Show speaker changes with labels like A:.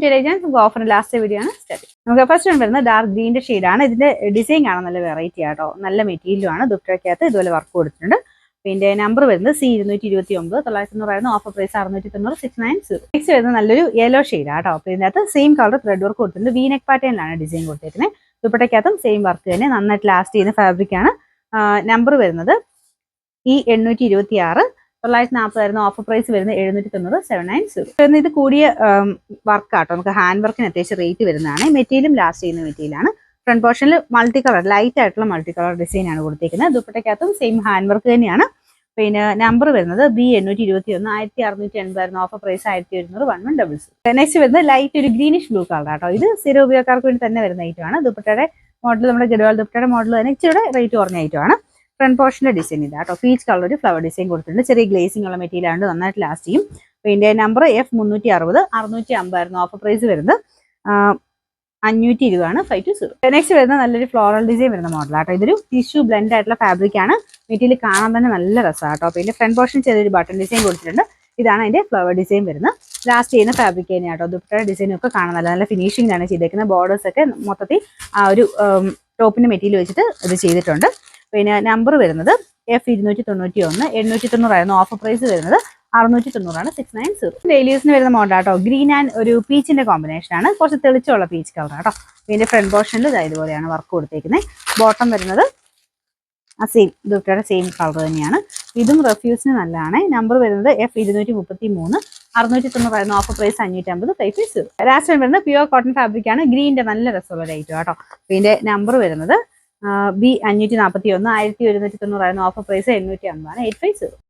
A: നമുക്ക് ഓഫറിന് last video ആണ് start. നമുക്ക് ഫസ്റ്റ് വൺ വരുന്നത് ഡാർക്ക് ഗ്രീൻ്റെ ഷെയ്ഡാണ്. ഇതിന്റെ ഡിസൈൻ കാണാൻ നല്ല വെറൈറ്റി ആട്ടോ, നല്ല മെറ്റീരിയലും ആണ്. ദുപ്പട്ടയ്ക്കകത്ത് ഇതുപോലെ വർക്ക് കൊടുത്തിട്ടുണ്ട്. പിന്നെ നമ്പർ വരുന്നത് C229, 990 ഓഫർ പ്രൈസ് 690, 690. നെക്സ്റ്റ് വരുന്നത് നല്ലൊരു യെല്ലോ ഷെയ്ഡാണ് കേട്ടോ. അപ്പോൾ ഇതിനകത്ത് സെയിം കളർ ത്രെഡ് വർക്ക് കൊടുത്തിട്ടുണ്ട്. വി നെക്ക് പാറ്റേണിലാണ് ഡിസൈൻ കൊടുത്തിരിക്കുന്നത്. ദുപ്പട്ടയ്ക്കകത്തും സെയിം വർക്ക് തന്നെ, നന്നായിട്ട് ലാസ്റ്റ് ചെയ്യുന്ന ഫാബ്രിക് ആണ്. നമ്പർ വരുന്നത് E826, 940 ഓഫർ പ്രൈസ് വരുന്നത് 790, 790. ഇത് കൂടിയ വർക്കാട്ടോ, നമുക്ക് ഹാൻഡ് വർക്കിന് അത്യാവശ്യം റേറ്റ് വരുന്നതാണ്. മെറ്റീരിയലും ലാസ്റ്റ് ചെയ്യുന്ന മെറ്റീരിയലാണ്. ഫ്രണ്ട് പോർഷനിൽ മൾട്ടി കളർ, ലൈറ്റ് ആയിട്ടുള്ള മൾട്ടി കളർ ഡിസൈൻ ആണ് കൊടുത്തിരിക്കുന്നത്. ദുപ്പട്ടയ്ക്കകത്തും സെയിം ഹാൻഡ് വർക്ക് തന്നെയാണ്. പിന്നെ നമ്പർ വരുന്നത് B821, 1680 ഓഫർ പ്രൈസ് 1100, 1100. നെക്സ്റ്റ് വരുന്നത് ലൈറ്റ് ഒരു ഗ്രീനിഷ് ബ്ലൂ കളർ ആട്ടോ. ഇത് സ്ഥിര ഉപയോഗക്കാർക്ക് വേണ്ടി തന്നെ വരുന്ന ഐറ്റമാണ്. ദുപ്പട്ടയുടെ മോഡൽ നമ്മുടെ ഗഡ്വാൾ ദുപ്പട്ടയുടെ മോഡൽ തന്നെ ഇച്ചിരി റേറ്റ് കുറഞ്ഞ ഐറ്റമാണ്. ഫ്രണ്ട് പോർഷന്റെ ഡിസൈൻ ഇതാട്ടോ, പീച്ച് കളർ ഒരു ഫ്ലവർ ഡിസൈൻ കൊടുത്തിട്ടുണ്ട്. ചെറിയ ഗ്ലേസിംഗ് ഉള്ള മെറ്റീരിയൽ ആണ്, നന്നായിട്ട് ലാസ്റ്റ് ചെയ്യും. പിന്നെ നമ്പർ F360, 650 ഓഫർ പ്രൈസ് വരുന്നത് 520 ആണ്, 520. നെക്സ്റ്റ് വരുന്നത് നല്ലൊരു ഫ്ലോറൽ ഡിസൈൻ വരുന്ന മോഡലാട്ടോ. ഇതൊരു ടിഷ്യൂ ബ്ലെൻഡ് ആയിട്ടുള്ള ഫാബ്രിക് ആണ്. മെറ്റീരിയൽ കാണാൻ തന്നെ നല്ല രസമാട്ടോ. പിന്നെ ഫ്രണ്ട് പോർഷൻ ചെറിയൊരു ബട്ടൺ ഡിസൈൻ കൊടുത്തിട്ടുണ്ട്. ഇതാണ് അതിന്റെ ഫ്ലവർ ഡിസൈൻ വരുന്നത്. ലാസ്റ്റ് ചെയ്യുന്ന ഫാബ്രിക് തന്നെയാട്ടോ. ദുപ്പട്ടയുടെ ഡിസൈനും ഒക്കെ കാണാൻ നല്ല ഫിനിഷിംഗിലാണ് ചെയ്തേക്കുന്നത്. ബോർഡേഴ്സ് ഒക്കെ മൊത്തത്തിൽ ആ ഒരു ടോപ്പിന്റെ മെറ്റീരിയൽ വെച്ചിട്ട് ഇത് ചെയ്തിട്ടുണ്ട്. പിന്നെ നമ്പർ വരുന്നത് F291, 890 ഓഫർ പ്രൈസ് വരുന്നത് 690 ആണ്, 690. ഡെയിലി യൂസിന് വരുന്ന മോഡലാട്ടോ. ഗ്രീൻ ആൻഡ് ഒരു പീച്ചിന്റെ കോമ്പിനേഷൻ ആണ്, കുറച്ച് തെളിച്ചുള്ള പീച്ച് കളർ ആട്ടോ. പിന്നെ ഫ്രണ്ട് പോർഷനിൽ ഇതുപോലെയാണ് വർക്ക് കൊടുത്തേക്കുന്നത്. ബോട്ടം വരുന്നത് സെയിം ദുപ്പട്ടയുടെ സെയിം കളർ തന്നെയാണ്. ഇതും റെഫ്യൂസിന് നല്ലതാണ്. നമ്പർ വരുന്നത് F233, 690 ഓഫർ പ്രൈസ് 550, 550. ലാസ്റ്റ് വരുന്നത് പ്യുവർ കോട്ടൺ ഫാബ്രിക് ആണ്. ഗ്രീനിന്റെ നല്ല രസമുള്ള ഒരു ഐറ്റം ആട്ടോ. പിന്നെ നമ്പർ വരുന്നത് B541, 1190 ഓഫർ പ്രൈസ് 850 ആണ്, 850.